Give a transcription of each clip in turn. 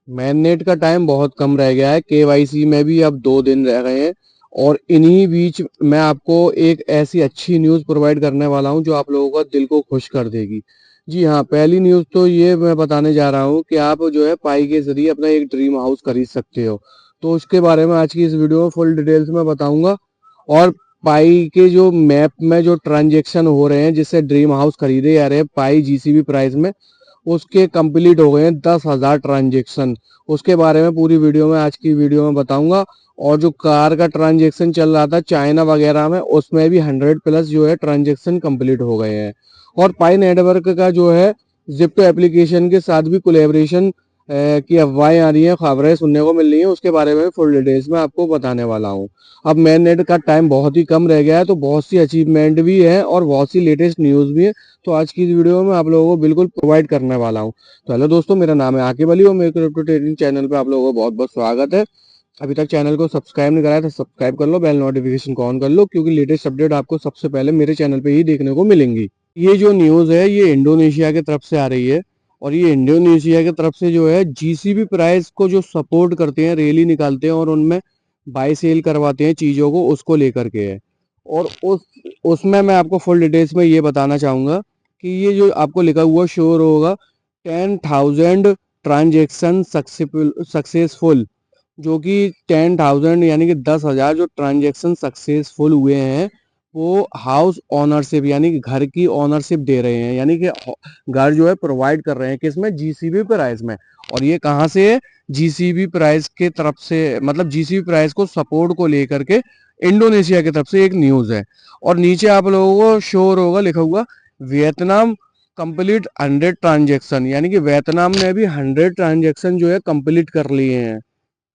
मैननेट का टाइम बहुत कम रह गया है, केवाईसी में भी अब 2 दिन रह गए हैं। और इन्हीं बीच मैं आपको एक ऐसी अच्छी न्यूज़ प्रोवाइड करने वाला हूं जो आप लोगों का दिल को खुश कर देगी। जी हाँ, पहली न्यूज़ तो ये मैं बताने जा रहा हूँ कि आप जो है पाई के जरिए अपना एक ड्रीम हाउस खरीद सकते हो। तो उसके बारे में आज की इस वीडियो में फुल डिटेल्स में बताऊंगा। और पाई के जो मैप में जो ट्रांजेक्शन हो रहे हैं जिससे ड्रीम हाउस खरीदे जा रहे हैं पाई जीसीबी प्राइस में, उसके कंप्लीट हो गए हैं 10,000 ट्रांजेक्शन। उसके बारे में पूरी वीडियो में आज की वीडियो में बताऊंगा। और जो कार का ट्रांजेक्शन चल रहा था चाइना वगैरह में, उसमें भी 100+ जो है ट्रांजेक्शन कंप्लीट हो गए हैं। और पाई नेटवर्क का जो है जिप्टो एप्लीकेशन के साथ भी कोलेब्रेशन की अफवाहें आ रही हैं, खबरें सुनने को मिल रही हैं। उसके बारे में फुल डिटेल्स में आपको बताने वाला हूँ। अब मेन नेट का टाइम बहुत ही कम रह गया है, तो बहुत सी अचीवमेंट भी है और बहुत सी लेटेस्ट न्यूज़ भी है। तो आज की इस वीडियो में आप लोगों को बिल्कुल प्रोवाइड करने वाला हूँ। तो हेलो दोस्तों, मेरा नाम है आकिब अली और मेरे क्रिप्टो ट्रेडिंग चैनल पे आप लोगों को बहुत बहुत स्वागत है। अभी तक चैनल को सब्सक्राइब नहीं कराया तो सब्सक्राइब कर लो, बेल नोटिफिकेशन को ऑन कर लो, क्योंकि लेटेस्ट अपडेट आपको सबसे पहले मेरे चैनल पे ही देखने को मिलेंगी। ये जो न्यूज़ है ये इंडोनेशिया की तरफ से आ रही है। और ये इंडोनेशिया की तरफ से जो है जीसीबी प्राइस को जो सपोर्ट करते हैं, रैली निकालते हैं और उनमें बाय सेल करवाते हैं चीज़ों को, उसको लेकर के है। और उसमें मैं आपको फुल डिटेल्स में ये बताना चाहूँगा कि ये जो आपको लिखा हुआ शोर होगा 10,000 ट्रांजेक्शन सक्सेसफुल, जो कि 10,000 यानी कि 10,000 जो ट्रांजेक्शन सक्सेसफुल हुए हैं वो हाउस ओनरशिप यानी कि घर की ओनरशिप दे रहे हैं, यानी कि घर जो है प्रोवाइड कर रहे हैं किसमें, जीसीबी प्राइस में। और ये कहाँ से है, जीसीबी प्राइस के तरफ से, मतलब जीसीबी प्राइस को सपोर्ट को लेकर के इंडोनेशिया की तरफ से एक न्यूज़ है। और नीचे आप लोगों को शोर होगा लिखा हुआ वियतनाम कंप्लीट 100 ट्रांजेक्शन, यानी कि वियतनाम ने भी 100 ट्रांजेक्शन जो है कंप्लीट कर लिए हैं।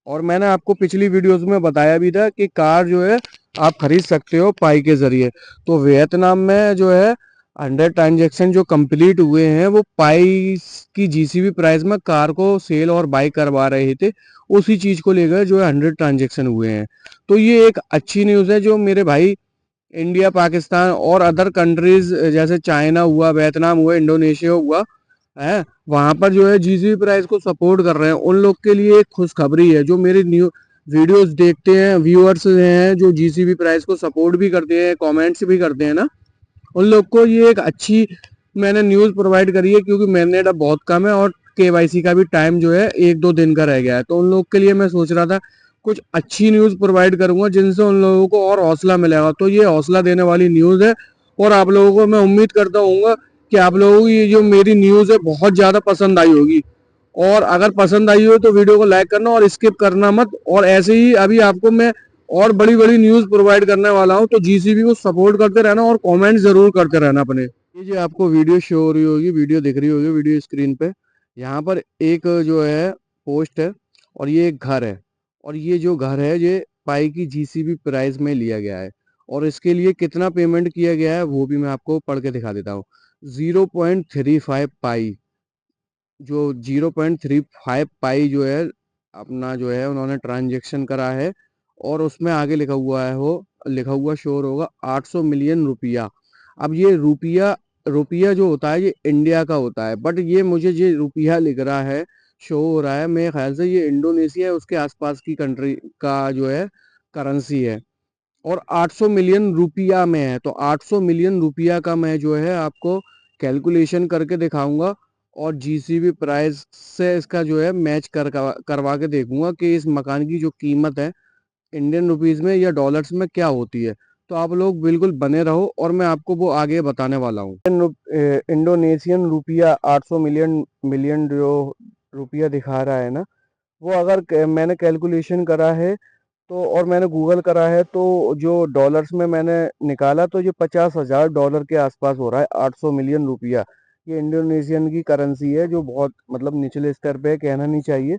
और मैंने आपको पिछली वीडियोस में बताया भी था कि कार जो है आप खरीद सकते हो पाई के जरिए। तो वियतनाम में जो है 100 ट्रांजेक्शन जो कंप्लीट हुए हैं वो पाई की जीसीबी प्राइस में कार को सेल और बाई करवा रहे थे, उसी चीज को लेकर जो है 100 ट्रांजेक्शन हुए हैं। तो ये एक अच्छी न्यूज़ है जो मेरे भाई इंडिया, पाकिस्तान और अदर कंट्रीज जैसे चाइना हुआ, वियतनाम हुआ, इंडोनेशिया हुआ है, वहां पर जो है जीसीबी प्राइस को सपोर्ट कर रहे हैं, उन लोग के लिए एक खुशखबरी है। जो मेरी न्यू वीडियोस देखते हैं, व्यूअर्स हैं जो जीसीबी प्राइस को सपोर्ट भी करते हैं, कमेंट्स भी करते हैं ना, उन लोग को ये एक अच्छी मैंने न्यूज़ प्रोवाइड करी है, क्योंकि मैंने अब बहुत कम है और केवाईसी का भी टाइम जो है 1-2 दिन का रह गया है। तो उन लोग के लिए मैं सोच रहा था कुछ अच्छी न्यूज़ प्रोवाइड करूंगा जिनसे उन लोगों को और हौसला मिलेगा। तो ये हौसला देने वाली न्यूज़ है। और आप लोगों को मैं उम्मीद करता हूँ कि आप लोगों को ये जो मेरी न्यूज़ है बहुत ज़्यादा पसंद आई होगी। और अगर पसंद आई हो तो वीडियो को लाइक करना और स्किप करना मत। और ऐसे ही अभी आपको मैं और बड़ी बड़ी न्यूज़ प्रोवाइड करने वाला हूँ, तो जीसीबी को सपोर्ट करते रहना और कमेंट जरूर करते रहना अपने। ये जो आपको वीडियो शो हो रही होगी, वीडियो दिख रही होगी वीडियो स्क्रीन पे, यहाँ पर एक जो है पोस्ट है और ये एक घर है। और ये जो घर है ये पाई की जीसीबी प्राइस में लिया गया है। और इसके लिए कितना पेमेंट किया गया है वो भी मैं आपको पढ़ के दिखा देता हूँ। 0.35 पाई, जो 0.35 पाई जो है अपना जो है उन्होंने ट्रांजेक्शन करा है। और उसमें आगे लिखा हुआ है, हो लिखा हुआ शोर होगा 800 मिलियन रुपया। अब ये रुपया रुपया जो होता है ये इंडिया का होता है, बट ये मुझे ये रुपया लिख रहा है, शो हो रहा है, मेरे ख्याल से ये इंडोनेशिया है उसके आसपास की कंट्री का जो है करेंसी है। और 800 मिलियन रुपया में है, तो 800 मिलियन रुपया का मैं जो है आपको कैलकुलेशन करके दिखाऊंगा। और जीसीबी प्राइस से इसका जो है मैच करवा के देखूंगा कि इस मकान की जो कीमत है इंडियन रुपीस में या डॉलर्स में क्या होती है। तो आप लोग बिल्कुल बने रहो और मैं आपको वो आगे बताने वाला हूँ। इंडोनेशियन रुपया 800 मिलियन मिलियन जो रुपया दिखा रहा है ना, वो अगर मैंने कैलकुलेशन करा है तो, और मैंने गूगल करा है तो जो डॉलर्स में मैंने निकाला तो ये 50,000 डॉलर के आसपास हो रहा है 800 मिलियन रुपया। ये इंडोनेशियन की करेंसी है जो बहुत मतलब निचले स्तर पे है, कहना नहीं चाहिए,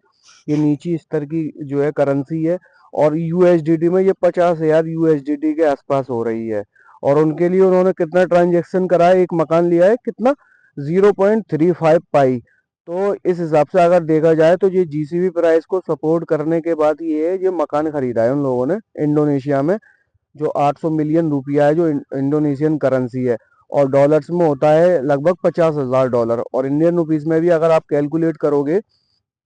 ये नीची स्तर की जो है करेंसी है। और यूएसडीटी में ये 50,000 यूएसडीटी के आसपास हो रही है। और उनके लिए उन्होंने कितना ट्रांजेक्शन करा है, एक मकान लिया है कितना, 0.35 पाई। तो इस हिसाब से अगर देखा जाए तो ये जीसीबी प्राइस को सपोर्ट करने के बाद ये है, ये मकान खरीदा है उन लोगों ने इंडोनेशिया में, जो 800 मिलियन रुपया है, जो इंडोनेशियन करेंसी है। और डॉलर्स में होता है लगभग 50,000 डॉलर। और इंडियन रुपीस में भी अगर आप कैलकुलेट करोगे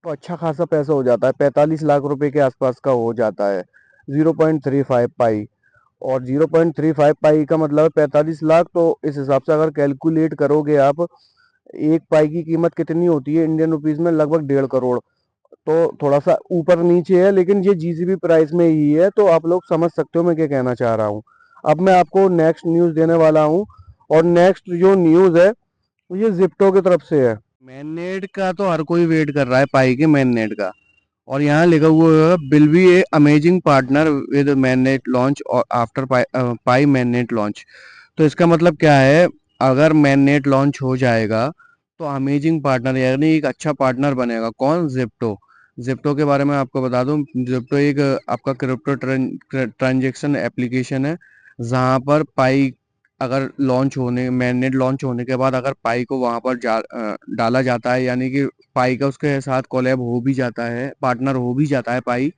तो अच्छा खासा पैसा हो जाता है, 45 लाख रुपए के आसपास का हो जाता है 0.35 पाई। और 0.35 पाई का मतलब है 45 लाख। तो इस हिसाब से अगर कैलकुलेट करोगे आप, एक पाई की कीमत कितनी होती है इंडियन रुपीज में, लगभग 1.5 करोड़। तो थोड़ा सा ऊपर नीचे है, लेकिन ये जीसीबी प्राइस में ही है, तो आप लोग समझ सकते हो मैं क्या कहना चाह रहा हूँ। अब मैं आपको नेक्स्ट न्यूज़ देने वाला हूँ, और नेक्स्ट जो न्यूज़ है वो ये जिप्टो की तरफ से है। मैननेट का तो हर कोई वेट कर रहा है, पाई के मैननेट का। और यहाँ लिखा हुआ है, will be a amazing partner with mainnet launch और आफ्टर पाई मैननेट लॉन्च। तो इसका मतलब क्या है, अगर मैननेट लॉन्च हो जाएगा तो अमेजिंग पार्टनर यानी एक अच्छा पार्टनर बनेगा। कौन? जिप्टो। जिप्टो के बारे में आपको बता दूं, जिप्टो एक आपका क्रिप्टो ट्रांजेक्शन एप्लीकेशन है, जहां पर पाई अगर लॉन्च होने मैननेट लॉन्च होने के बाद अगर पाई को वहां पर डाला जाता है, यानी कि पाई का उसके साथ कोलैब हो भी जाता है, पार्टनर हो भी जाता है पाई,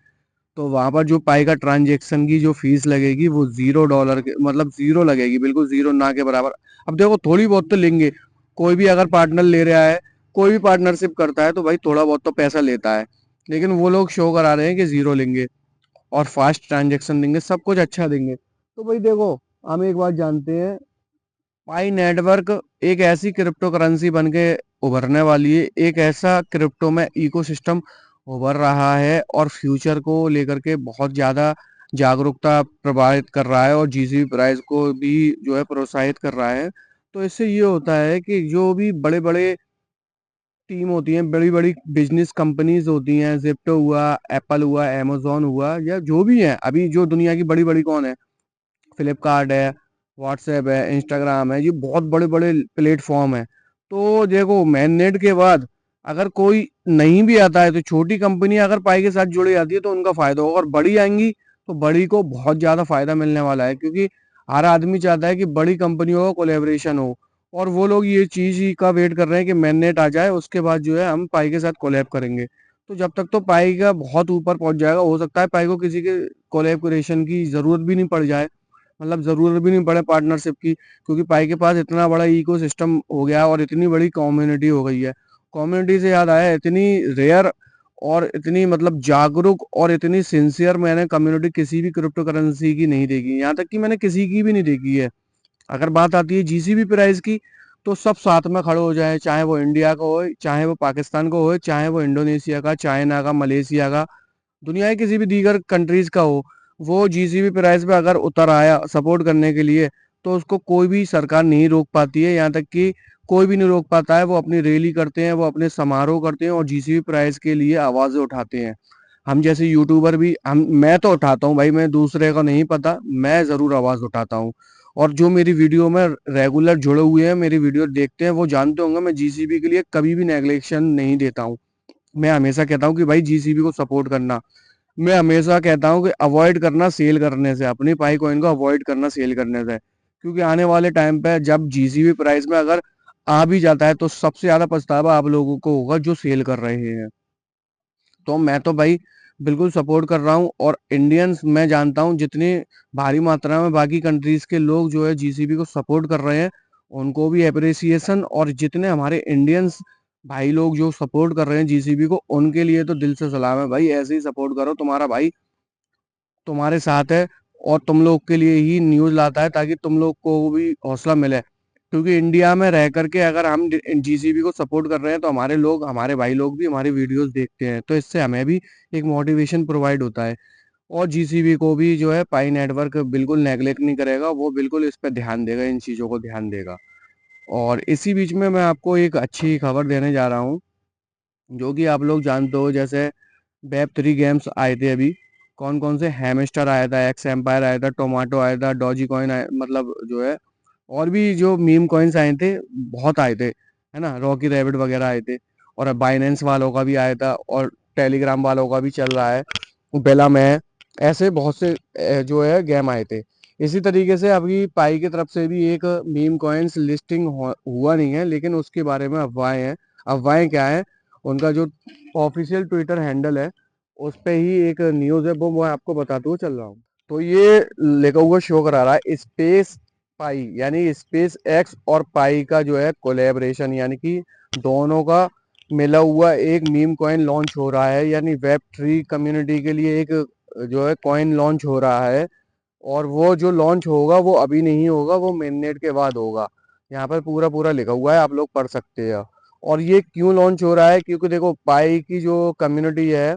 तो वहां पर जो पाई का ट्रांजेक्शन की जो फीस लगेगी वो $0 के मतलब जीरो लगेगी, बिल्कुल जीरो, ना के बराबर। अब देखो थोड़ी बहुत तो लेंगे, कोई भी अगर पार्टनर ले रहा है, कोई भी पार्टनरशिप करता है तो भाई थोड़ा बहुत तो पैसा लेता है। लेकिन वो लोग शो करा रहे हैं कि जीरो लेंगे और फास्ट ट्रांजेक्शन देंगे, सब कुछ अच्छा देंगे। तो भाई देखो, हम एक बात जानते हैं, पाई नेटवर्क एक ऐसी क्रिप्टो करेंसी बन के उभरने वाली है, एक ऐसा क्रिप्टो में इकोसिस्टम उभर रहा है और फ्यूचर को लेकर के बहुत ज्यादा जागरूकता प्रभावित कर रहा है, और जीसीबी प्राइस को भी जो है प्रोत्साहित कर रहा है। तो इससे ये होता है कि जो भी बड़े बड़े टीम होती हैं, बड़ी बड़ी बिजनेस कंपनीज होती हैं, जिप्टो हुआ, एप्पल हुआ, amazon हुआ, या जो भी है अभी जो दुनिया की बड़ी बड़ी कौन है, फ्लिपकार्ट है, व्हाट्सएप है, इंस्टाग्राम है, ये बहुत बड़े बड़े प्लेटफॉर्म है। तो देखो मैननेट के बाद अगर कोई नहीं भी आता है तो छोटी कंपनी अगर पाई के साथ जुड़ी जाती है तो उनका फायदा होगा, और बड़ी आएंगी तो बड़ी को बहुत ज्यादा फायदा मिलने वाला है, क्योंकि हर आदमी चाहता है कि बड़ी कंपनियों का कोलेबरेशन हो। और वो लोग ये चीज ही का वेट कर रहे हैं कि मैननेट आ जाए, उसके बाद जो है हम पाई के साथ कोलैब करेंगे। तो जब तक तो पाई का बहुत ऊपर पहुंच जाएगा, हो सकता है पाई को किसी के कोलैबोरेशन की जरूरत भी नहीं पड़ जाए, मतलब जरूरत भी नहीं पड़े पार्टनरशिप की, क्योंकि पाई के पास इतना बड़ा इकोसिस्टम हो गया है और इतनी बड़ी कम्युनिटी हो गई है। कम्युनिटी से याद आया, इतनी रेयर और इतनी मतलब जागरूक और इतनी सिंसियर मैंने कम्युनिटी किसी भी क्रिप्टो करेंसी की नहीं देखी, यहाँ तक कि मैंने किसी की भी नहीं देखी है। अगर बात आती है जीसीबी प्राइस की, तो सब साथ में खड़े हो जाए, चाहे वो इंडिया का हो, चाहे वो पाकिस्तान का हो, चाहे वो इंडोनेशिया का, चाइना का, मलेशिया का, दुनिया के किसी भी दीगर कंट्रीज का हो, वो जीसीबी प्राइस पे अगर उतर आया सपोर्ट करने के लिए, तो उसको कोई भी सरकार नहीं रोक पाती है, यहाँ तक कि कोई भी नहीं रोक पाता है। वो अपनी रैली करते हैं, वो अपने समारोह करते हैं और जीसीबी प्राइस के लिए आवाजें उठाते हैं। हम जैसे यूट्यूबर भी, हम मैं तो उठाता हूँ भाई, मैं दूसरे को नहीं पता, मैं जरूर आवाज उठाता हूँ। और जो मेरी वीडियो में रेगुलर जुड़े हुए हैं, मेरी वीडियो देखते हैं, वो जानते होंगे मैं जीसीबी के लिए कभी भी नेगलेक्शन नहीं देता हूँ। मैं हमेशा कहता हूँ कि भाई जीसीबी को सपोर्ट करना, मैं हमेशा कहता हूँ कि अवॉइड करना सेल करने से, अपनी पाई कॉइन को अवॉइड करना सेल करने से, क्योंकि आने वाले टाइम पे जब जीसीबी प्राइस में अगर आ भी जाता है तो सबसे ज्यादा पछतावा आप लोगों को होगा जो सेल कर रहे हैं। तो मैं तो भाई बिल्कुल सपोर्ट कर रहा हूँ, और इंडियंस मैं जानता हूँ जितनी भारी मात्रा में बाकी कंट्रीज के लोग जो है जीसीबी को सपोर्ट कर रहे हैं, उनको भी अप्रिसिएशन। और जितने हमारे इंडियंस भाई लोग जो सपोर्ट कर रहे हैं जीसीबी को, उनके लिए तो दिल से सलाम है भाई, ऐसे ही सपोर्ट करो, तुम्हारा भाई तुम्हारे साथ है और तुम लोग के लिए ही न्यूज लाता है, ताकि तुम लोग को भी हौसला मिले। क्योंकि इंडिया में रह करके अगर हम जीसीबी को सपोर्ट कर रहे हैं तो हमारे लोग, हमारे भाई लोग भी हमारी वीडियोस देखते हैं, तो इससे हमें भी एक मोटिवेशन प्रोवाइड होता है। और जीसीबी को भी जो है पाई नेटवर्क बिल्कुल नेगलेक्ट नहीं करेगा, वो बिल्कुल इस पर ध्यान देगा, इन चीज़ों को ध्यान देगा। और इसी बीच में मैं आपको एक अच्छी खबर देने जा रहा हूँ, जो कि आप लोग जानते हो, जैसे वेब 3 गेम्स आए थे अभी। कौन कौन से? हैमस्टर आया था, एक्स एम्पायर आया था, टोमाटो आया था, डॉजी कॉइन आया, मतलब जो है और भी जो मीम कॉइन्स आए थे, बहुत आए थे, है ना, रॉकी रैबिट वगैरह आए थे। और बाइनेंस वालों का भी आया था, और टेलीग्राम वालों का भी चल रहा है, बेला में, ऐसे बहुत से जो है गेम आए थे। इसी तरीके से अभी पाई की तरफ से भी एक मीम कॉइन्स लिस्टिंग हुआ नहीं है, लेकिन उसके बारे में अफवाहें हैं। अफवाहें क्या है? उनका जो ऑफिशियल ट्विटर हैंडल है, उस पे ही एक न्यूज़ है, वो मैं आपको बताते हुए चल रहा हूँ। तो ये लिखा हुआ शो करा रहा है, स्पेस पाई यानी स्पेस एक्स और पाई का जो है कोलेबरेशन, यानी कि दोनों का मिला हुआ एक मीम कॉइन लॉन्च हो रहा है, यानी वेब 3 कम्युनिटी के लिए एक जो है कॉइन लॉन्च हो रहा है। और वो जो लॉन्च होगा वो अभी नहीं होगा, वो मेननेट के बाद होगा। यहाँ पर पूरा पूरा लिखा हुआ है, आप लोग पढ़ सकते हैं। और ये क्यों लॉन्च हो रहा है, क्योंकि देखो पाई की जो कम्युनिटी है,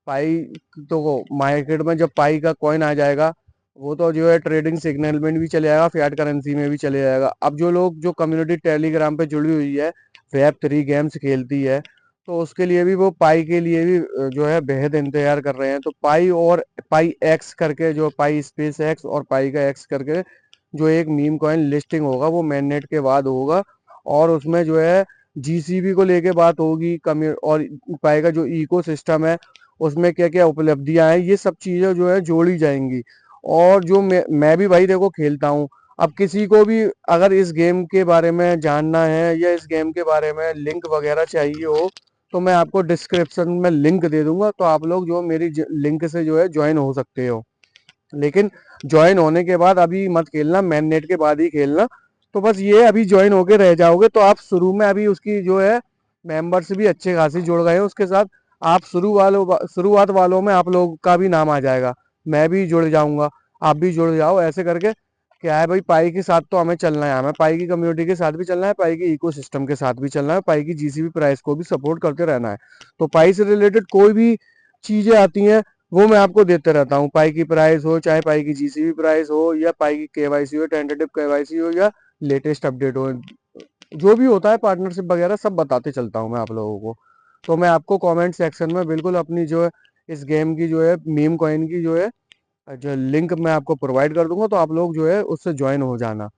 पाई, तो मार्केट में जब पाई का कॉइन आ जाएगा, वो तो जो है ट्रेडिंग सिग्नल में भी चले जाएगा, फियाट करेंसी में भी चले जाएगा। अब जो लोग, जो कम्युनिटी टेलीग्राम पे जुड़ी हुई है, वेब 3 गेम्स खेलती है, तो उसके लिए भी, वो पाई के लिए भी जो है बेहद इंतजार कर रहे हैं। तो पाई और पाई एक्स करके, जो पाई स्पेस एक्स और पाई का एक्स करके जो एक मीम कॉइन लिस्टिंग होगा, वो मेननेट के बाद होगा। और उसमें जो है जीसीबी को लेके बात होगी, कम्यू और पाई का जो इको सिस्टम है, उसमें क्या क्या उपलब्धियां हैं, ये सब चीजें जो है जोड़ी जाएंगी। और जो मैं भी भाई देखो खेलता हूँ। अब किसी को भी अगर इस गेम के बारे में जानना है, या इस गेम के बारे में लिंक वगैरह चाहिए हो, तो मैं आपको डिस्क्रिप्शन में लिंक दे दूंगा, तो आप लोग जो मेरी लिंक से जो है ज्वाइन हो सकते हो। लेकिन ज्वाइन होने के बाद अभी मत खेलना, मेन नेट के बाद ही खेलना। तो बस ये अभी ज्वाइन होके रह जाओगे, तो आप शुरू में अभी उसकी जो है मेंबर्स भी अच्छे खासी जुड़ गए हैं उसके साथ। आप शुरुआत वालों में आप लोग का भी नाम आ जाएगा, मैं भी जुड़ जाऊंगा, आप भी जुड़ जाओ। ऐसे करके क्या है भाई, पाई के साथ तो हमें चलना है, हमें पाई की कम्युनिटी के साथ भी चलना है, पाई के इकोसिस्टम के साथ भी चलना है, पाई की जीसीबी प्राइस को भी सपोर्ट करते रहना है। तो पाई से रिलेटेड कोई भी चीजें आती हैं, वो मैं आपको देते रहता हूँ। पाई की प्राइस हो, चाहे पाई की जीसीबी प्राइस हो, या पाई की केवाईसी हो, टेंटेटिव केवाईसी हो, या लेटेस्ट अपडेट हो, जो भी होता है पार्टनरशिप वगैरह सब बताते चलता हूँ मैं आप लोगों को। तो मैं आपको कमेंट सेक्शन में बिल्कुल अपनी जो है इस गेम की जो है मीम कॉइन की जो लिंक मैं आपको प्रोवाइड कर दूंगा, तो आप लोग जो है उससे ज्वाइन हो जाना।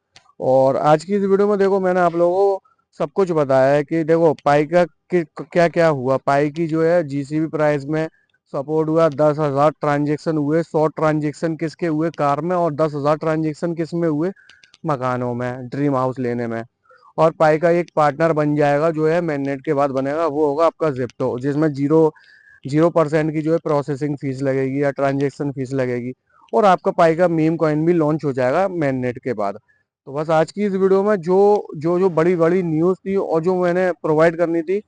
और आज की इस वीडियो में देखो मैंने आप लोगों को सब कुछ बताया है कि देखो पाई का क्या क्या हुआ। पाई की जो है जीसीबी प्राइस में सपोर्ट हुआ, 10,000 ट्रांजेक्शन हुए, 100 ट्रांजेक्शन किसके हुए, कार में, और 10,000 ट्रांजेक्शन किस में हुए, मकानों में, ड्रीम हाउस लेने में। और पाई का एक पार्टनर बन जाएगा जो है मेननेट के बाद बनेगा, वो होगा आपका जिप्टो, जिसमें 0% की जो है प्रोसेसिंग फीस लगेगी या ट्रांजेक्शन फीस लगेगी। और आपका पाई का मीम कॉइन भी लॉन्च हो जाएगा मेननेट के बाद। तो बस आज की इस वीडियो में जो जो जो बड़ी बड़ी न्यूज़ थी, और जो मैंने प्रोवाइड करनी थी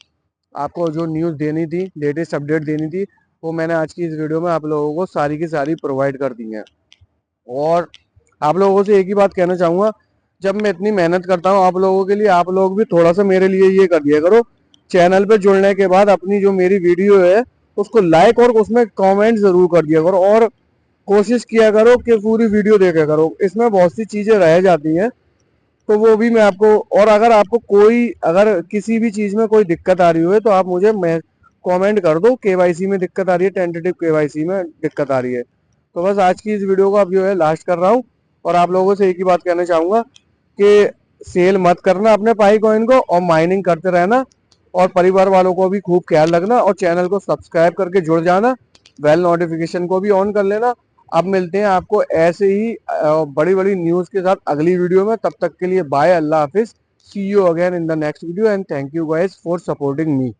आपको, जो न्यूज़ देनी थी, लेटेस्ट अपडेट देनी थी, वो मैंने आज की इस वीडियो में आप लोगों को सारी की सारी प्रोवाइड कर दी है। और आप लोगों से एक ही बात कहना चाहूंगा, जब मैं इतनी मेहनत करता हूँ आप लोगों के लिए, आप लोग भी थोड़ा सा मेरे लिए ये कर दिया करो। चैनल पे जुड़ने के बाद अपनी जो मेरी वीडियो है उसको लाइक और उसमें कमेंट जरूर कर दिया करो, और कोशिश किया करो कि पूरी वीडियो देखा करो, इसमें बहुत सी चीजें रह जाती हैं, तो वो भी मैं आपको। और अगर आपको कोई, अगर किसी भी चीज में कोई दिक्कत आ रही हो तो आप मुझे कमेंट कर दो, केवाईसी में दिक्कत आ रही है, टेंटेटिव केवाईसी में दिक्कत आ रही है। तो बस आज की इस वीडियो को अब जो है लास्ट कर रहा हूँ, और आप लोगों से एक ही बात कहना चाहूंगा कि सेल मत करना अपने पाई कॉइन को, और माइनिंग करते रहना, और परिवार वालों को भी खूब ख्याल रखना, और चैनल को सब्सक्राइब करके जुड़ जाना, बेल नोटिफिकेशन को भी ऑन कर लेना। अब मिलते हैं आपको ऐसे ही बड़ी बड़ी न्यूज के साथ अगली वीडियो में। तब तक के लिए बाय, अल्लाह हाफिज, see you again in the next video, and thank you guys for supporting me.